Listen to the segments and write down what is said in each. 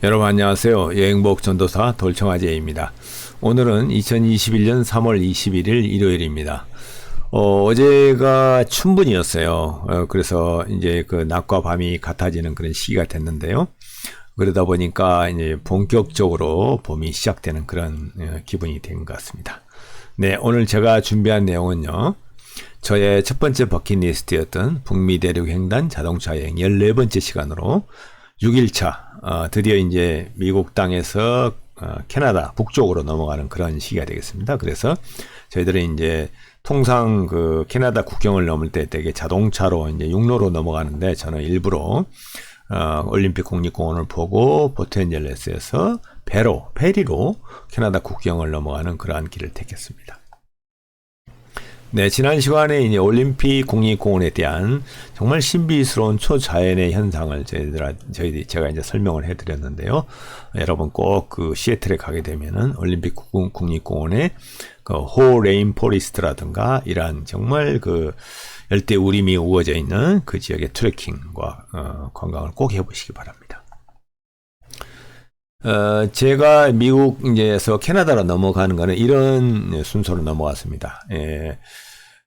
여러분 안녕하세요. 여행복 전도사 돌청아제입니다. 오늘은 2021년 3월 21일 일요일입니다. 어제가 춘분이었어요. 그래서 이제 그 낮과 밤이 같아지는 그런 시기가 됐는데요. 그러다 보니까 이제 본격적으로 봄이 시작되는 그런 기분이 된 것 같습니다. 네, 오늘 제가 준비한 내용은요. 저의 첫 번째 버킷리스트였던 북미 대륙 횡단 자동차 여행 14번째 시간으로 6일차 드디어 이제 미국 땅에서 캐나다 북쪽으로 넘어가는 그런 시기가 되겠습니다. 그래서 저희들은 이제 통상 그 캐나다 국경을 넘을 때 되게 자동차로 이제 육로로 넘어가는데 저는 일부러 올림픽 국립공원을 보고 포트앤젤레스에서 페리로 캐나다 국경을 넘어가는 그러한 길을 택했습니다. 네, 지난 시간에 이제 올림픽 국립공원에 대한 정말 신비스러운 초자연의 현상을 제가 이제 설명을 해드렸는데요. 여러분 꼭 그 시애틀에 가게 되면은 올림픽 국립공원에 그 호 레인포리스트라든가 이러한 정말 그 열대 우림이 우거져 있는 그 지역의 트레킹과 관광을 꼭 해보시기 바랍니다. 제가 미국 이제서 캐나다로 넘어가는 거는 이런 순서로 넘어갔습니다.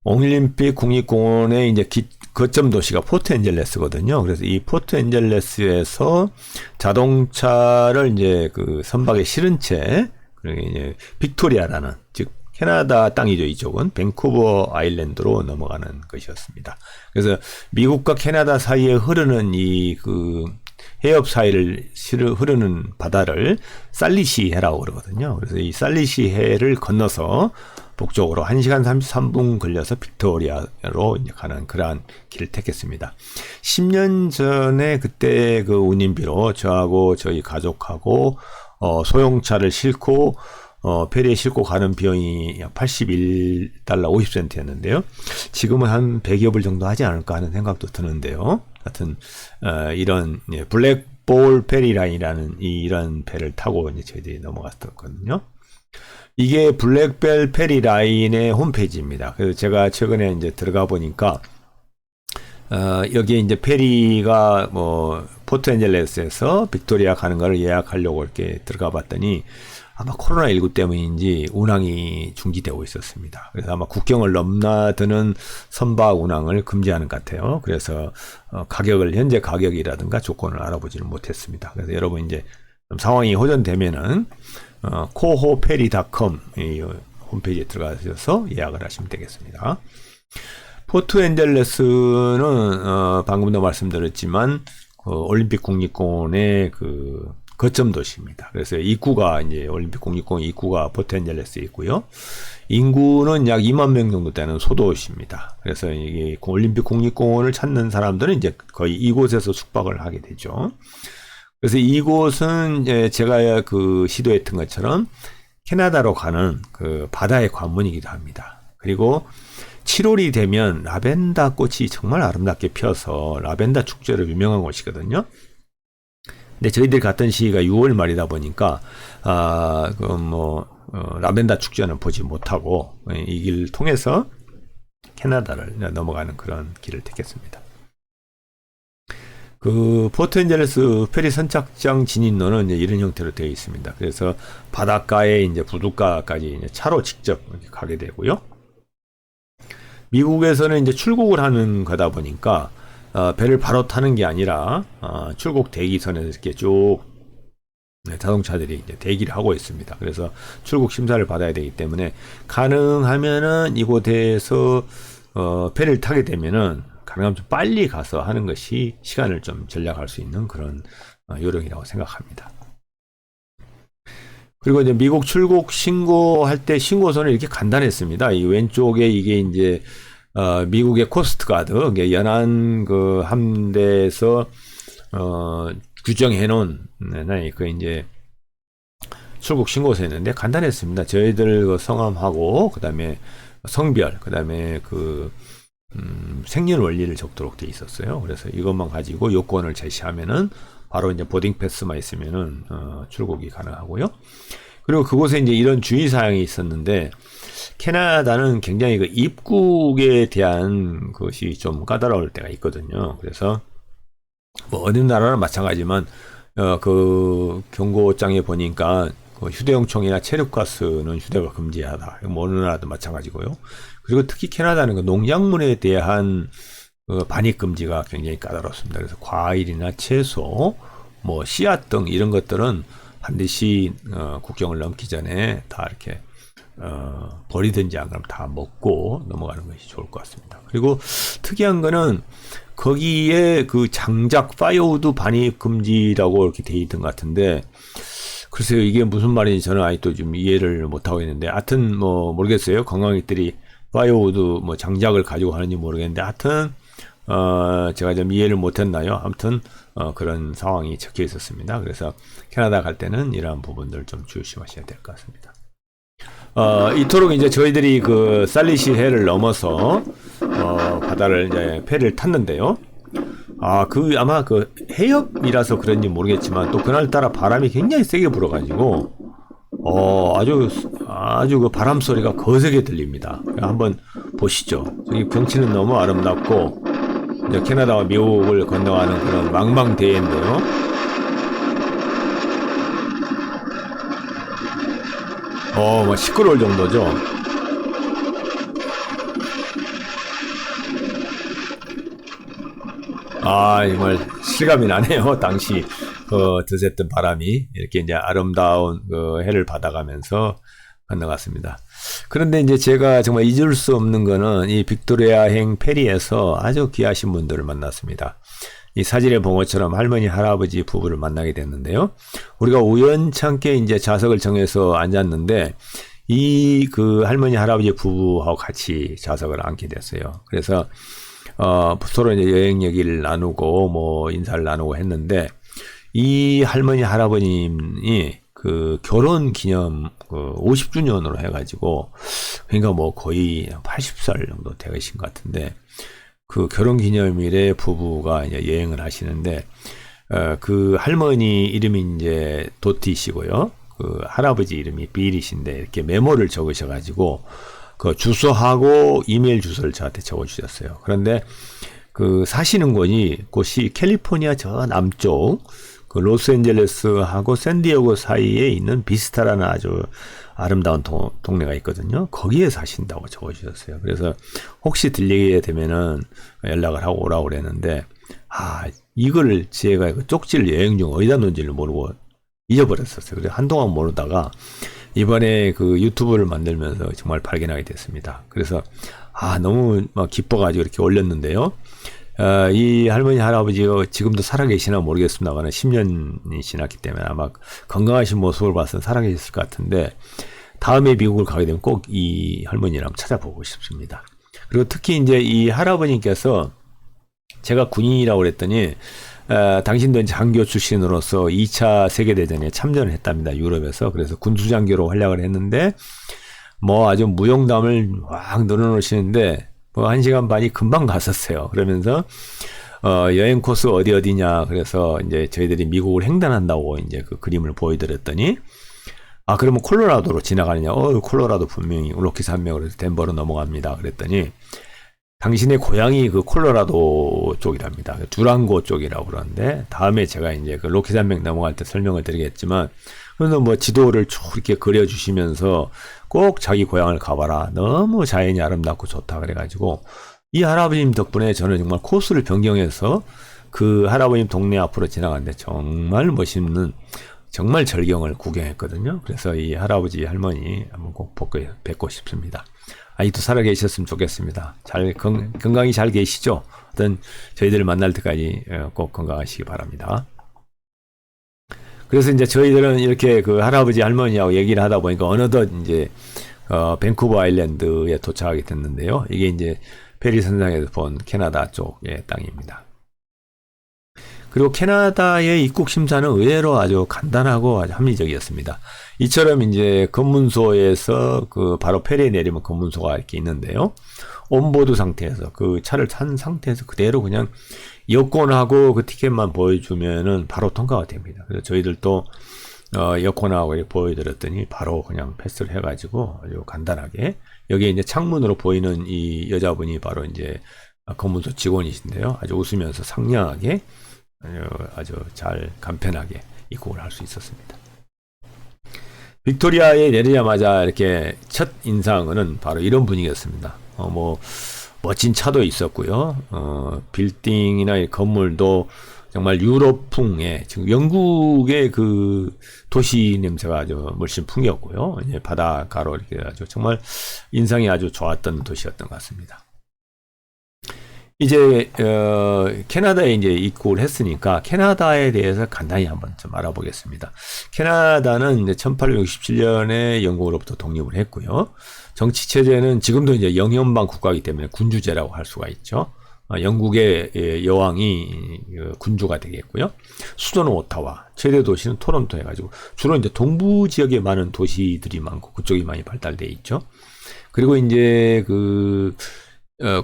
올림픽 국립공원의 이제 거점 도시가 포트앤젤레스거든요. 그래서 이 포트앤젤레스에서 자동차를 이제 그 선박에 실은 채, 이제 빅토리아라는, 즉, 캐나다 땅이죠. 이쪽은 밴쿠버 아일랜드로 넘어가는 것이었습니다. 그래서 미국과 캐나다 사이에 흐르는 이 그 해협 사이를 흐르는 바다를 살리시해라고 그러거든요. 그래서 이 살리시해를 건너서 북쪽으로 1시간 33분 걸려서 빅토리아로 이제 가는 그러한 길을 택했습니다. 10년 전에 그때 그 운임비로 저하고 저희 가족하고 소형차를 싣고 페리에 싣고 가는 비용이 약 81달러 50센트였는데요. 지금은 한 100여 불 정도 하지 않을까 하는 생각도 드는데요. 하여튼 이런 블랙볼 페리 라인이라는 이런 배를 타고 이제 저희들이 넘어갔었거든요. 이게 블랙벨 페리 라인의 홈페이지입니다. 그래서 제가 최근에 이제 들어가 보니까 여기에 이제 페리가 뭐 포트앤젤레스에서 빅토리아 가는 거를 예약하려고 이렇게 들어가 봤더니 아마 코로나19 때문인지 운항이 중지되고 있었습니다. 그래서 아마 국경을 넘나드는 선박 운항을 금지하는 것 같아요. 그래서 현재 가격이라든가 조건을 알아보지는 못했습니다. 그래서 여러분 이제 상황이 호전되면은 코호페리.com 이 홈페이지에 들어가셔서 예약을 하시면 되겠습니다. 포트앤젤레스는 방금도 말씀드렸지만 올림픽 국립공원의 그 거점 도시입니다. 그래서 입구가 이제 올림픽 국립공원 입구가 포트앤젤레스에 있고요. 인구는 약 2만 명 정도 되는 소도시입니다. 그래서 이게 올림픽 국립공원을 찾는 사람들은 이제 거의 이곳에서 숙박을 하게 되죠. 그래서 이곳은 이제 제가 그 시도했던 것처럼 캐나다로 가는 그 바다의 관문이기도 합니다. 그리고 7월이 되면 라벤더 꽃이 정말 아름답게 펴서 라벤더 축제로 유명한 곳이거든요. 근데 저희들이 갔던 시기가 6월 말이다 보니까 라벤더 축제는 보지 못하고 이 길을 통해서 캐나다를 넘어가는 그런 길을 택했습니다. 그 포트앤젤레스 페리 선착장 진입로는 이제 이런 형태로 되어 있습니다. 그래서 바닷가에 이제 부둣가까지 이제 차로 직접 가게 되고요. 미국에서는 이제 출국을 하는 거다 보니까 배를 바로 타는 게 아니라 출국 대기선에서 이렇게 쭉 자동차들이 이제 대기를 하고 있습니다. 그래서 출국 심사를 받아야 되기 때문에 가능하면은 이곳에서 배를 타게 되면은 가능하면 좀 빨리 가서 하는 것이 시간을 좀 절약할 수 있는 그런 요령이라고 생각합니다. 그리고 이제 미국 출국 신고할 때 신고서는 이렇게 간단했습니다. 이 왼쪽에 이게 이제 미국의 코스트가드, 연안 그 함대에서 규정해 놓은 그 이제 출국 신고서였는데 간단했습니다. 저희들 그 성함하고 그다음에 성별, 그다음에 그 생년월일을 적도록 돼 있었어요. 그래서 이것만 가지고 요건을 제시하면은 바로 이제 보딩 패스만 있으면은 출국이 가능하고요. 그리고 그곳에 이제 이런 주의사항이 있었는데 캐나다는 굉장히 그 입국에 대한 것이 좀 까다로울 때가 있거든요. 그래서 뭐 어느 나라나 마찬가지지만 그 경고장에 보니까 그 휴대용 총이나 체류가스는 휴대가 금지하다. 뭐 어느 나라도 마찬가지고요. 그리고 특히 캐나다는 그 농작물에 대한 그 반입 금지가 굉장히 까다롭습니다. 그래서 과일이나 채소, 뭐 씨앗 등 이런 것들은 반드시 국경을 넘기 전에 다 이렇게 버리든지 안 그러면 다 먹고 넘어가는 것이 좋을 것 같습니다. 그리고 특이한 거는 거기에 그 장작 파이어우드 반입 금지라고 이렇게 돼 있던 것 같은데, 글쎄요 이게 무슨 말인지 저는 아직도 좀 이해를 못 하고 있는데, 하여튼 뭐 모르겠어요. 관광객들이 파이어우드 뭐 장작을 가지고 하는지 모르겠는데, 하여튼 제가 좀 이해를 못했나요? 아무튼 그런 상황이 적혀 있었습니다. 그래서 캐나다 갈 때는 이러한 부분들 좀 조심하셔야 될 것 같습니다. 이토록 이제 저희들이 그 살리시 해를 넘어서 바다를 이제 배를 탔는데요. 그 아마 그 해협이라서 그런지 모르겠지만 또 그날따라 바람이 굉장히 세게 불어가지고 아주 그 바람 소리가 거세게 들립니다. 한번 보시죠. 저기 경치는 너무 아름답고 이제 캐나다와 미국을 건너가는 그런 망망대해인데요. 뭐 시끄러울 정도죠. 정말 실감이 나네요. 당시 드셌던 바람이 이렇게 이제 아름다운 그 해를 받아가면서 건너갔습니다. 그런데 이제 제가 정말 잊을 수 없는 거는 이 빅토리아행 페리에서 아주 귀하신 분들을 만났습니다. 이 사진에 본 것처럼 할머니, 할아버지 부부를 만나게 됐는데요. 우리가 우연찮게 이제 좌석을 정해서 앉았는데, 이 그 할머니, 할아버지 부부하고 같이 좌석을 앉게 됐어요. 그래서, 서로 이제 여행 얘기를 나누고, 뭐, 인사를 나누고 했는데, 이 할머니, 할아버님이 그 결혼 기념 50주년으로 해가지고, 그러니까 뭐 거의 80살 정도 되신 것 같은데, 그 결혼 기념일에 부부가 이제 여행을 하시는데, 그 할머니 이름이 이제 도티시고요. 그 할아버지 이름이 빌이신데, 이렇게 메모를 적으셔가지고, 그 주소하고 이메일 주소를 저한테 적어주셨어요. 그런데 그 사시는 곳이 캘리포니아 저 남쪽, 그 로스앤젤레스하고 샌디에고 사이에 있는 비스타라는 아주 아름다운 동네가 있거든요. 거기에 사신다고 적어주셨어요. 그래서 혹시 들리게 되면은 연락을 하고 오라고 그랬는데, 이걸 제가 그 쪽지를 여행 중 어디다 놓은지를 모르고 잊어버렸었어요. 그래서 한동안 모르다가 이번에 그 유튜브를 만들면서 정말 발견하게 됐습니다. 그래서 너무 막 기뻐가지고 이렇게 올렸는데요. 이 할머니, 할아버지가 지금도 살아계시나 모르겠습니다만 10년이 지났기 때문에 아마 건강하신 모습을 봐서 살아계셨을 것 같은데, 다음에 미국을 가게 되면 꼭 이 할머니를 한번 찾아보고 싶습니다. 그리고 특히 이제 이 할아버님께서, 제가 군인이라고 그랬더니 당신도 이제 장교 출신으로서 2차 세계대전에 참전을 했답니다. 유럽에서. 그래서 군수장교로 활약을 했는데, 뭐 아주 무용담을 확 늘어놓으시는데, 뭐 1시간 반이 금방 갔었어요. 그러면서 여행 코스 어디냐, 그래서 이제 저희들이 미국을 횡단한다고 이제 그 그림을 보여드렸더니, 그러면 콜로라도로 지나가느냐? 콜로라도 분명히 로키 산맥으로 덴버로 넘어갑니다. 그랬더니 당신의 고향이 그 콜로라도 쪽이랍니다. 두랑고 쪽이라고 그러는데, 다음에 제가 이제 그 로키 산맥 넘어갈 때 설명을 드리겠지만, 그래서 뭐 지도를 쭉 이렇게 그려주시면서 꼭 자기 고향을 가봐라. 너무 자연이 아름답고 좋다. 그래가지고 이 할아버님 덕분에 저는 정말 코스를 변경해서 그 할아버님 동네 앞으로 지나갔는데 정말 멋있는, 정말 절경을 구경했거든요. 그래서 이 할아버지, 할머니 한번 꼭 뵙고 싶습니다. 아직도 살아계셨으면 좋겠습니다. 건강히 잘 계시죠? 어떤 저희들을 만날 때까지 꼭 건강하시기 바랍니다. 그래서 이제 저희들은 이렇게 그 할아버지, 할머니하고 얘기를 하다 보니까 어느덧 이제 밴쿠버 아일랜드에 도착하게 됐는데요. 이게 이제 페리 선상에서 본 캐나다 쪽의 땅입니다. 그리고 캐나다의 입국 심사는 의외로 아주 간단하고 아주 합리적이었습니다. 이처럼 이제 검문소에서 그 바로 페리에 내리면 검문소가 이렇게 있는데요. 온보드 상태에서 그 차를 탄 상태에서 그대로 그냥 여권하고 그 티켓만 보여주면은 바로 통과가 됩니다. 그래서 저희들도 여권하고 이렇게 보여드렸더니 바로 그냥 패스를 해가지고 아주 간단하게, 여기에 이제 창문으로 보이는 이 여자분이 바로 이제 검문소 직원이신데요. 아주 웃으면서 상냥하게 아주 잘 간편하게 입국을 할 수 있었습니다. 빅토리아에 내리자마자 이렇게 첫 인상은 바로 이런 분위기였습니다. 뭐 멋진 차도 있었고요. 빌딩이나 이 건물도 정말 유럽풍의, 지금 영국의 그 도시 냄새가 아주 물씬 풍겼고요. 이제 바닷가로 이렇게 아주 정말 인상이 아주 좋았던 도시였던 것 같습니다. 이제 캐나다에 이제 입국을 했으니까 캐나다에 대해서 간단히 한번 좀 알아보겠습니다. 캐나다는 이제 1867년에 영국으로부터 독립을 했고요. 정치 체제는 지금도 이제 영연방 국가이기 때문에 군주제라고 할 수가 있죠. 영국의 여왕이 군주가 되겠고요. 수도는 오타와, 최대 도시는 토론토 해가지고 주로 이제 동부 지역에 많은 도시들이 많고 그쪽이 많이 발달돼 있죠. 그리고 이제 그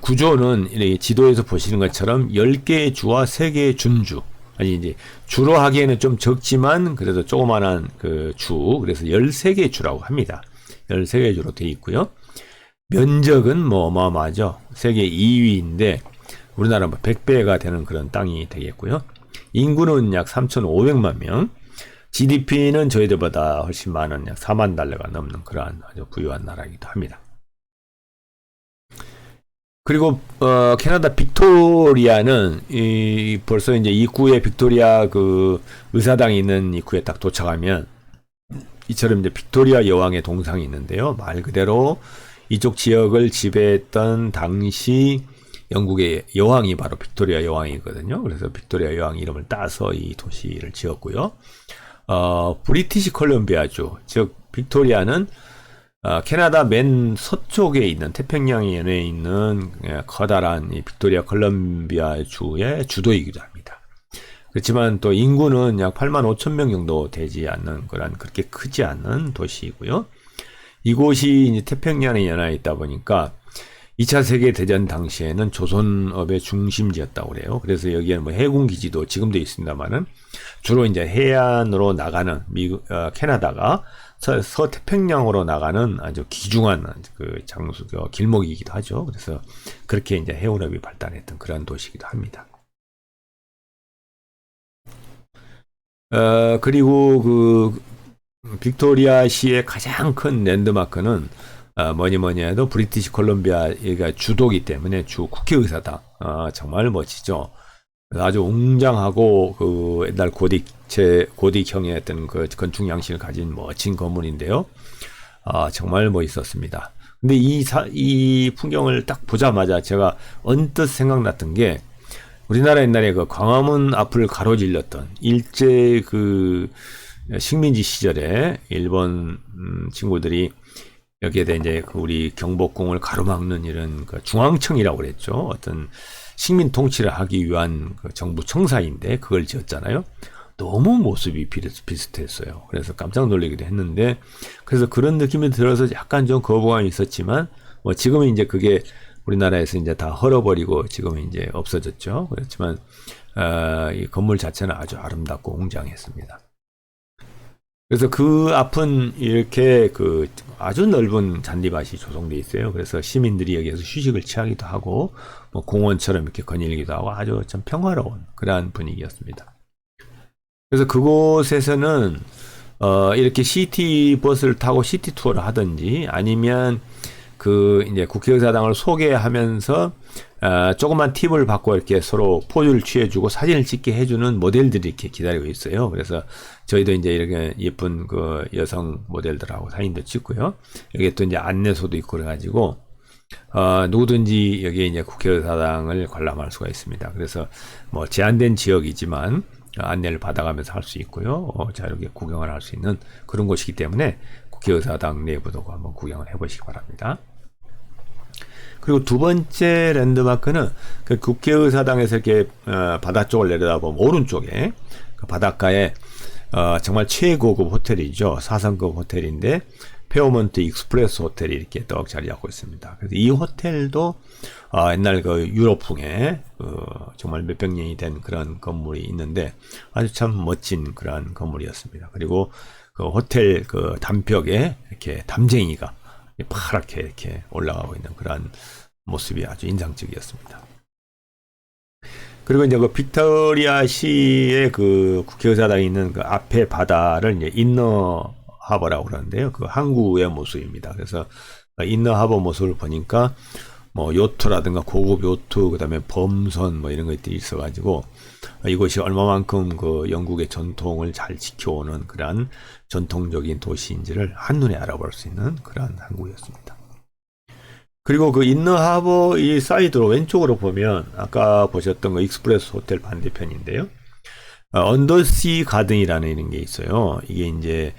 구조는 이렇게 지도에서 보시는 것처럼 10개의 주와 3개의 준주. 아니, 이제 주로 하기에는 좀 적지만 그래도 조그만한 그 주. 그래서 13개의 주라고 합니다. 13개의 주로 되어 있고요. 면적은 뭐 어마어마하죠. 세계 2위인데 우리나라 뭐 100배가 되는 그런 땅이 되겠고요. 인구는 약 3,500만 명. GDP는 저희들보다 훨씬 많은 약 4만 달러가 넘는 그러한 아주 부유한 나라이기도 합니다. 그리고 캐나다 빅토리아는 벌써 이제 입구에 빅토리아 그 의사당이 있는 입구에 딱 도착하면 이처럼 이제 빅토리아 여왕의 동상이 있는데요. 말 그대로 이쪽 지역을 지배했던 당시 영국의 여왕이 바로 빅토리아 여왕이거든요. 그래서 빅토리아 여왕 이름을 따서 이 도시를 지었고요. 브리티시 콜럼비아주, 즉 빅토리아는 캐나다 맨 서쪽에 있는 태평양에 있는 커다란 이 빅토리아 콜럼비아 주의 주도이기도 합니다. 그렇지만 또 인구는 약 8만 5천 명 정도 되지 않는 그런 그렇게 크지 않은 도시이고요. 이곳이 이제 태평양에 연하에 있다 보니까 2차 세계 대전 당시에는 조선업의 중심지였다고 그래요. 그래서 여기에는 뭐 해군 기지도 지금도 있습니다만은 주로 이제 해안으로 나가는 캐나다가 서태평양으로 나가는 아주 귀중한 그 장수, 길목이기도 하죠. 그래서 그렇게 이제 해운업이 발달했던 그런 도시이기도 합니다. 그리고 그 빅토리아시의 가장 큰 랜드마크는 뭐니 해도 브리티시 콜롬비아가 주도기 때문에 주 국회의사당, 정말 멋지죠. 아주 웅장하고 그 옛날 고딕형의 어떤 그 건축 양식을 가진 멋진 건물인데요. 정말 멋있었습니다. 근데 이 풍경을 딱 보자마자 제가 언뜻 생각났던 게 우리나라 옛날에 그 광화문 앞을 가로질렀던 일제 그 식민지 시절에 일본 친구들이 여기에 대해 이제 우리 경복궁을 가로막는 이런 그 중앙청이라고 그랬죠. 어떤 식민 통치를 하기 위한 그 정부 청사인데 그걸 지었잖아요. 너무 모습이 비슷했어요. 그래서 깜짝 놀라기도 했는데, 그래서 그런 느낌이 들어서 약간 좀 거부감이 있었지만, 뭐 지금은 이제 그게 우리나라에서 이제 다 헐어버리고 지금은 이제 없어졌죠. 그렇지만 이 건물 자체는 아주 아름답고 웅장했습니다. 그래서 그 앞은 이렇게 그 아주 넓은 잔디밭이 조성되어 있어요. 그래서 시민들이 여기에서 휴식을 취하기도 하고, 뭐 공원처럼 이렇게 거닐기도 하고 아주 참 평화로운 그러한 분위기였습니다. 그래서 그곳에서는 이렇게 시티 버스를 타고 시티 투어를 하든지 아니면 그 이제 국회의사당을 소개하면서 조그만 팁을 받고 이렇게 서로 포즈를 취해주고 사진을 찍게 해주는 모델들이 이렇게 기다리고 있어요. 그래서 저희도 이제 이렇게 예쁜 그 여성 모델들하고 사진도 찍고요. 여기 또 이제 안내소도 있고 그래가지고 누구든지 여기에 이제 국회의사당을 관람할 수가 있습니다. 그래서 뭐 제한된 지역이지만 안내를 받아가면서 할 수 있고요. 자유롭게 구경을 할 수 있는 그런 곳이기 때문에 국회의사당 내부도 한번 구경을 해보시기 바랍니다. 그리고 두 번째 랜드마크는 그 국회의사당에서 이렇게 바다 쪽을 내려다보면 오른쪽에 그 바닷가에 정말 최고급 호텔이죠. 4성급 호텔인데 페어몬트 익스프레스 호텔이 이렇게 떡 자리 잡고 있습니다. 그래서 이 호텔도 옛날 그 유럽풍의 정말 몇백 년이 된 그런 건물이 있는데 아주 참 멋진 그런 건물이었습니다. 그리고 그 호텔 그 담벽에 이렇게 담쟁이가 파랗게 이렇게 올라가고 있는 그런 모습이 아주 인상적이었습니다. 그리고 이제 그 빅토리아시의 그 국회의사당이 있는 그 앞에 바다를 이제 인너 하버라고 그러는데요. 그 항구의 모습입니다. 그래서 인너 하버 모습을 보니까 뭐 요트라든가 고급 요트, 그다음에 범선 뭐 이런 것들이 있어가지고 이곳이 얼마만큼 그 영국의 전통을 잘 지켜오는 그러한 전통적인 도시인지를 한눈에 알아볼 수 있는 그러한 항구였습니다. 그리고 그 인너 하버 이 사이드로 왼쪽으로 보면 아까 보셨던 그 익스프레스 호텔 반대편인데요. 언더시 가든이라는 이런 게 있어요. 이게 이제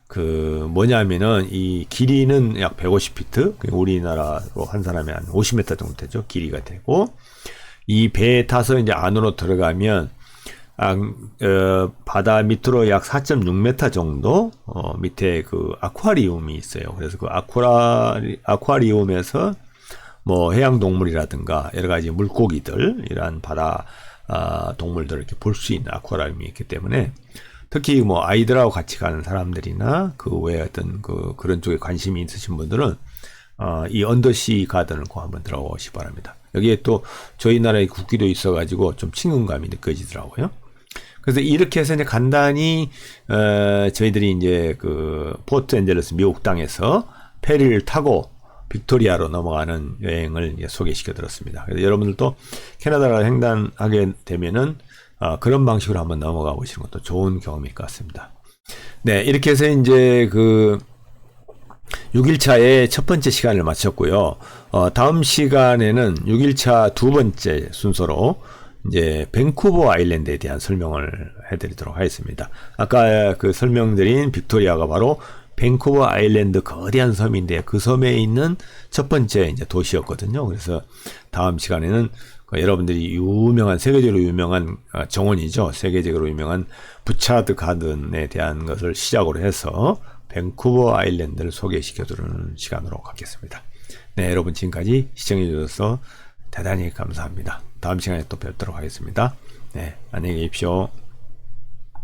그 뭐냐면은 이 길이는 약 150피트, 우리나라로 한 사람이 한 50m 정도 되죠. 길이가 되고 이 배에 타서 이제 안으로 들어가면 바다 밑으로 약 4.6m 정도 밑에 그 아쿠아리움이 있어요. 그래서 그 아쿠아리움에서 뭐 해양 동물이라든가 여러 가지 물고기들, 이러한 바다 동물들을 이렇게 볼 수 있는 아쿠아리움이 있기 때문에 특히 뭐 아이들하고 같이 가는 사람들이나 그 외에 어떤 그런 쪽에 관심이 있으신 분들은 이 언더시 가든을 꼭 한번 들어보시기 바랍니다. 여기에 또 저희 나라의 국기도 있어가지고 좀 친근감이 느껴지더라고요. 그래서 이렇게 해서 이제 간단히 저희들이 이제 그 포트앤젤레스 미국 땅에서 페리를 타고 빅토리아로 넘어가는 여행을 이제 소개시켜 드렸습니다. 그래서 여러분들도 캐나다를 횡단하게 되면은 그런 방식으로 한번 넘어가 보시는 것도 좋은 경험일 것 같습니다. 네, 이렇게 해서 이제 그 6일차의 첫 번째 시간을 마쳤고요. 다음 시간에는 6일차 두 번째 순서로 이제 밴쿠버 아일랜드에 대한 설명을 해드리도록 하겠습니다. 아까 그 설명드린 빅토리아가 바로 밴쿠버 아일랜드 거대한 섬인데 그 섬에 있는 첫 번째 이제 도시였거든요. 그래서 다음 시간에는 여러분들이 유명한, 세계적으로 유명한 정원이죠. 세계적으로 유명한 부차드 가든에 대한 것을 시작으로 해서 밴쿠버 아일랜드를 소개시켜드리는 시간으로 갖겠습니다. 네, 여러분 지금까지 시청해주셔서 대단히 감사합니다. 다음 시간에 또 뵙도록 하겠습니다. 네, 안녕히 계십시오.